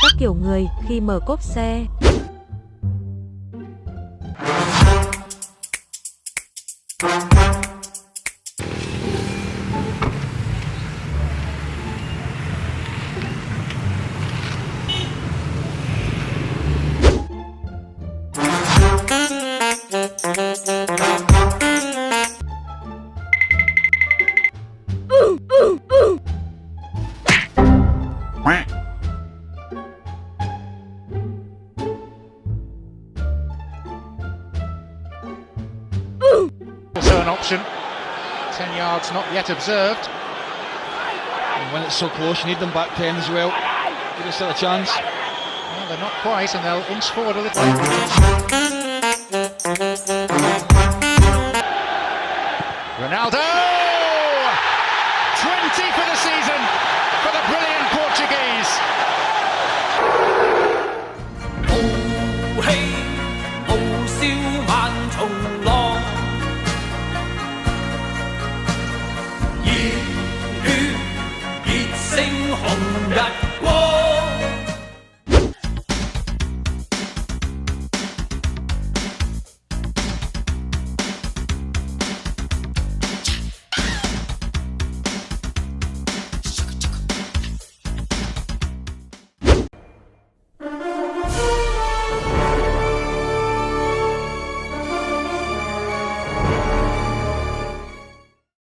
các kiểu người khi mở cốp xe. Also an option. 10 yards not yet observed. And when it's so close, you need them back 10 as well. Give us still a chance. Well, they're not quite, and they'll inch forward a little. Ronaldo!